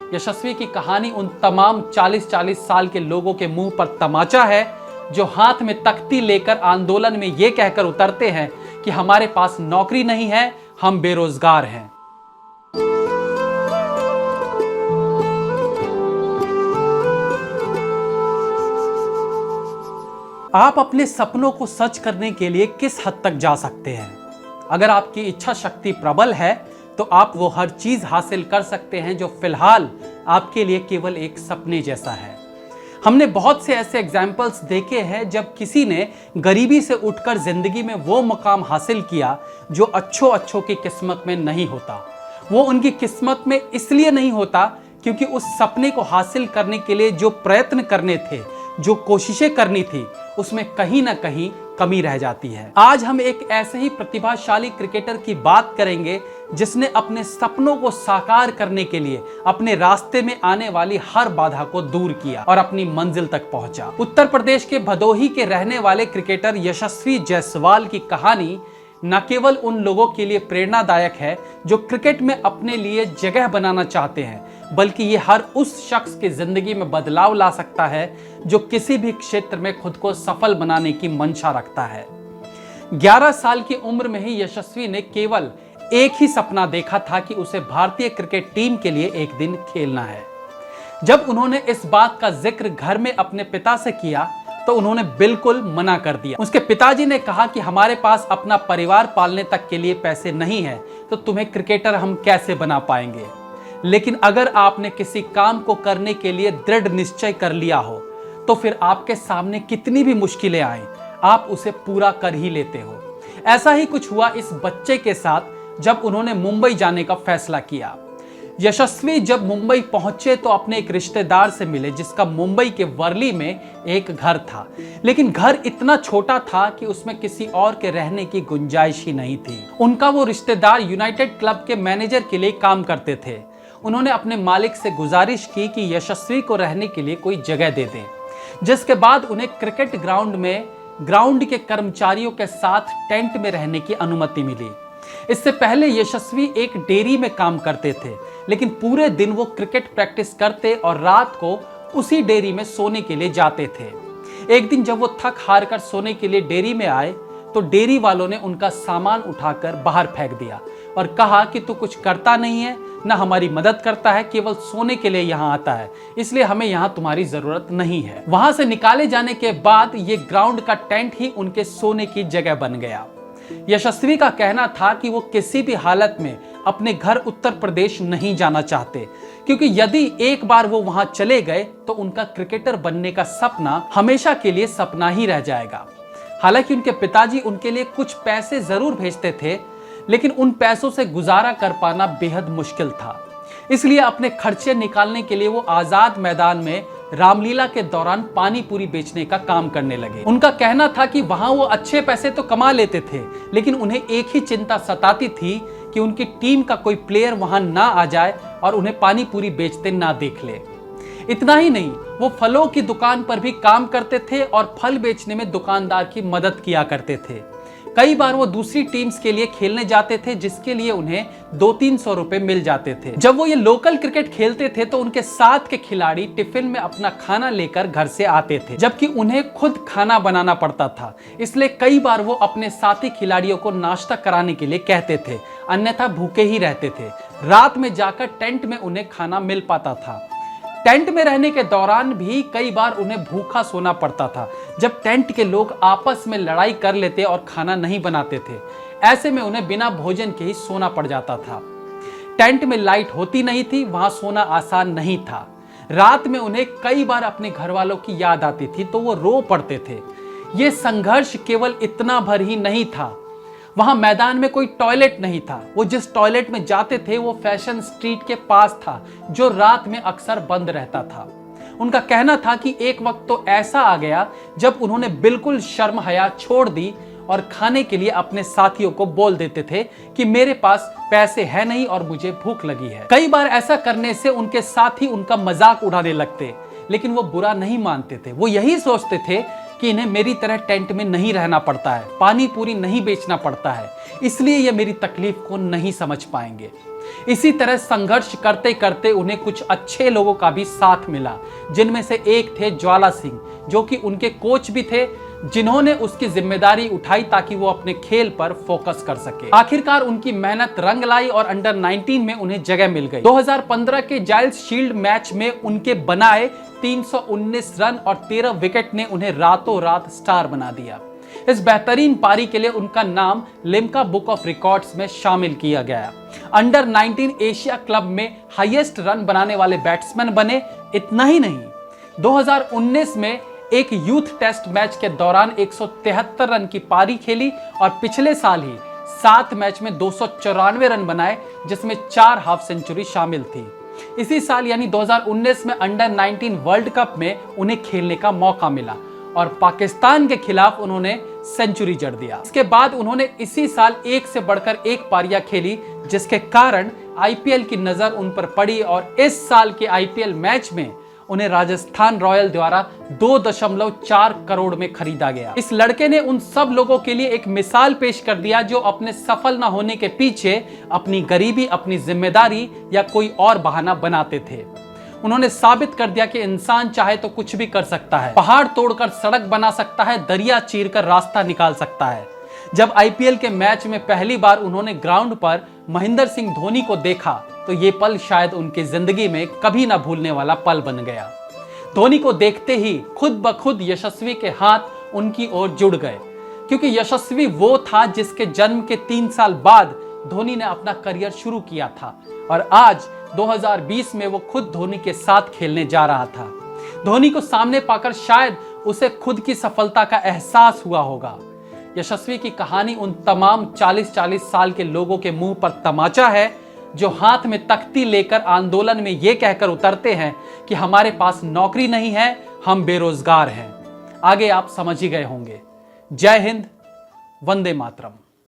यशस्वी की कहानी उन तमाम 40-40 साल के लोगों के मुंह पर तमाचा है जो हाथ में तख्ती लेकर आंदोलन में यह कहकर उतरते हैं कि हमारे पास नौकरी नहीं है, हम बेरोजगार हैं। आप अपने सपनों को सच करने के लिए किस हद तक जा सकते हैं? अगर आपकी इच्छा शक्ति प्रबल है तो आप वो हर चीज हासिल कर सकते हैं जो फिलहाल आपके लिए केवल एक सपने जैसा है। हमने बहुत से ऐसे एग्जाम्पल्स देखे हैं जब किसी ने गरीबी से उठकर जिंदगी में वो मुकाम हासिल किया जो अच्छों की किस्मत में नहीं होता। वो उनकी किस्मत में इसलिए नहीं होता क्योंकि उस सपने को हासिल करने के लिए जो प्रयत्न करने थे, जो कोशिशें करनी थी, उसमें कहीं ना कहीं कमी रह जाती है। आज हम एक ऐसे ही प्रतिभाशाली क्रिकेटर की बात करेंगे जिसने अपने सपनों को साकार करने के लिए अपने रास्ते में आने वाली हर बाधा को दूर किया और अपनी मंजिल तक पहुंचा। उत्तर प्रदेश के भदोही के रहने वाले क्रिकेटर यशस्वी जायसवाल की कहानी न केवल उन लोगों के लिए प्रेरणादायक है जो क्रिकेट में अपने लिए जगह बनाना चाहते हैं, बल्कि ये हर उस शख्स की जिंदगी में बदलाव ला सकता है जो किसी भी क्षेत्र में खुद को सफल बनाने की मंशा रखता है। 11 साल की उम्र में ही यशस्वी ने केवल एक ही सपना देखा था कि उसे भारतीय क्रिकेट टीम के लिए एक दिन खेलना है। जब उन्होंने इस बात का जिक्र घर में अपने पिता से किया तो उन्होंने बिल्कुल मना कर दिया। उसके पिताजी ने कहा कि हमारे पास अपना परिवार पालने तक के लिए पैसे नहीं है, तो तुम्हें क्रिकेटर हम कैसे बना पाएंगे। लेकिन अगर आपने किसी काम को करने के लिए दृढ़ निश्चय कर लिया हो तो फिर आपके सामने कितनी भी मुश्किलें आए, आप उसे पूरा कर ही लेते हो। ऐसा ही कुछ हुआ इस बच्चे के साथ जब उन्होंने मुंबई जाने का फैसला किया। यशस्वी जब मुंबई पहुंचे तो अपने एक रिश्तेदार से मिले जिसका मुंबई के वर्ली में एक घर था, लेकिन घर इतना छोटा था कि उसमें किसी और के रहने की गुंजाइश ही नहीं थी। उनका वो रिश्तेदार यूनाइटेड क्लब के मैनेजर के लिए काम करते थे। उन्होंने अपने मालिक से गुजारिश की कि यशस्वी को रहने के लिए कोई जगह दे दें, जिसके बाद उन्हें क्रिकेट ग्राउंड में ग्राउंड के कर्मचारियों के साथ टेंट में रहने की अनुमति मिली। इससे पहले यशस्वी एक डेयरी में काम करते थे, लेकिन पूरे दिन वो क्रिकेट प्रैक्टिस करते और रात को उसी डेयरी में सोने के लिए जाते थे। एक दिन जब वो थक हार कर सोने के लिए डेयरी में आए तो डेयरी वालों ने उनका सामान उठाकर बाहर फेंक दिया और कहा कि तू कुछ करता नहीं है, ना हमारी मदद करता है, केवल सोने के लिए यहाँ आता है, इसलिए हमें यहाँ तुम्हारी जरूरत नहीं है। वहां से निकाले जाने के बाद ये ग्राउंड का टेंट ही उनके सोने की जगह बन गया। यशस्वी का कहना था कि वो किसी भी हालत में अपने घर उत्तर प्रदेश नहीं जाना चाहते, क्योंकि यदि एक बार वो वहां चले गए तो उनका क्रिकेटर बनने का सपना हमेशा के लिए सपना ही रह जाएगा। हालांकि उनके पिताजी उनके लिए कुछ पैसे जरूर भेजते थे, लेकिन उन पैसों से गुजारा कर पाना बेहद मुश्किल था। इसलिए अपने खर्चे निकालने के लिए वो आजाद मैदान में रामलीला के दौरान पानी पूरी बेचने का काम करने लगे। उनका कहना था कि वहां वो अच्छे पैसे तो कमा लेते थे, लेकिन उन्हें एक ही चिंता सताती थी कि उनकी टीम का कोई प्लेयर वहां ना आ जाए और उन्हें पानी पूरी बेचते ना देख ले। इतना ही नहीं, वो फलों की दुकान पर भी काम करते थे और फल बेचने में दुकानदार की मदद किया करते थे। कई बार वो दूसरी टीम्स के लिए खेलने जाते थे, जिसके लिए उन्हें 200-300 रुपए मिल जाते थे। जब वो ये लोकल क्रिकेट खेलते थे तो उनके साथ के खिलाड़ी टिफिन में अपना खाना लेकर घर से आते थे, जबकि उन्हें खुद खाना बनाना पड़ता था। इसलिए कई बार वो अपने साथी खिलाड़ियों को नाश्ता कराने के लिए कहते थे, अन्यथा भूखे ही रहते थे। रात में जाकर टेंट में उन्हें खाना मिल पाता था। टेंट में रहने के दौरान भी कई बार उन्हें भूखा सोना पड़ता था, जब टेंट के लोग आपस में लड़ाई कर लेते और खाना नहीं बनाते थे। ऐसे में उन्हें बिना भोजन के ही सोना पड़ जाता था। टेंट में लाइट होती नहीं थी, वहां सोना आसान नहीं था। रात में उन्हें कई बार अपने घर वालों की याद आती थी तो वो रो पड़ते थे। ये संघर्ष केवल इतना भर ही नहीं था, वहां मैदान में कोई टॉयलेट नहीं था। वो जिस टॉयलेट में जाते थे वो फैशन स्ट्रीट के पास था, जो रात में अक्सर बंद रहता था। उनका कहना था कि एक वक्त तो ऐसा आ गया जब उन्होंने बिल्कुल शर्म हया छोड़ दी और खाने के लिए अपने साथियों को बोल देते थे कि मेरे पास पैसे है नहीं और मुझे भूख लगी है। कई बार ऐसा करने से उनके साथी उनका मजाक उड़ाने लगते, लेकिन वो बुरा नहीं मानते थे। वो यही सोचते थे कि इन्हें मेरी तरह टेंट में नहीं रहना पड़ता है, पानी पूरी नहीं बेचना पड़ता है, इसलिए ये मेरी तकलीफ को नहीं समझ पाएंगे। इसी तरह संघर्ष करते करते उन्हें कुछ अच्छे लोगों का भी साथ मिला, जिनमें से एक थे ज्वाला सिंह, जो कि उनके कोच भी थे, जिन्होंने उसकी जिम्मेदारी उठाई ताकि वो अपने खेल पर फोकस कर सके। आखिरकार उनकी मेहनत रंग लाई और अंडर 19 में उन्हें जगह मिल गई। 2015 के जाइल्स शील्ड मैच में उनके बनाए 319 रन और 13 विकेट ने उन्हें रातों रात स्टार बना दिया। इस बेहतरीन पारी के लिए उनका नाम लिम्का बुक ऑफ रिकॉर्ड्स में शामिल किया गया। अंडर 19 एशिया क्लब में हाईएस्ट रन बनाने वाले बैट्समैन बने। इतना ही नहीं, 2019 में एक यूथ टेस्ट मैच के दौरान 173 रन की पारी खेली और पिछले साल ही 7 मैच में 294 रन बनाए, जिसमें 4 हाफ सेंचुरी शामिल थी। इसी साल यानी 2019 में अंडर 19 वर्ल्ड कप में उन्हें खेलने का मौका मिला और पाकिस्तान के खिलाफ उन्होंने सेंचुरी जड़ दिया। इसके बाद उन्होंने इसी साल एक से बढ़कर एक पारियां खेली, जिसके कारण आईपीएल की नजर उन पर पड़ी और इस साल के आईपीएल मैच में उन्हें राजस्थान रॉयल द्वारा 2.4 करोड़ में खरीदा गया। इस लड़के ने उन सब लोगों के लिए एक मिसाल पेश कर दिया जो अपने सफल न होने के पीछे अपनी गरीबी, अपनी जिम्मेदारी या कोई और बहाना बनाते थे। उन्होंने साबित कर दिया कि इंसान चाहे तो कुछ भी कर सकता है, पहाड़ तोड़कर सड़क बना सकता है, दरिया चीरकर रास्ता निकाल सकता है। जब आईपीएल के मैच में पहली बार उन्होंने ग्राउंड पर महेंद्र सिंह धोनी को देखा तो ये पल शायद उनकी जिंदगी में कभी ना भूलने वाला पल बन गया। धोनी को देखते ही खुद ब खुद यशस्वी के हाथ उनकी ओर जुड़ गए, क्योंकि यशस्वी वो था जिसके जन्म के 3 साल बाद धोनी ने अपना करियर शुरू किया था और आज 2020 में वो खुद धोनी के साथ खेलने जा रहा था। धोनी को सामने पाकर शायद उसे खुद की सफलता का एहसास हुआ होगा। यशस्वी की कहानी उन तमाम 40-40 साल के लोगों के मुंह पर तमाचा है जो हाथ में तख्ती लेकर आंदोलन में यह कहकर उतरते हैं कि हमारे पास नौकरी नहीं है, हम बेरोजगार हैं। आगे आप समझ ही गए होंगे। जय हिंद, वंदे मातरम।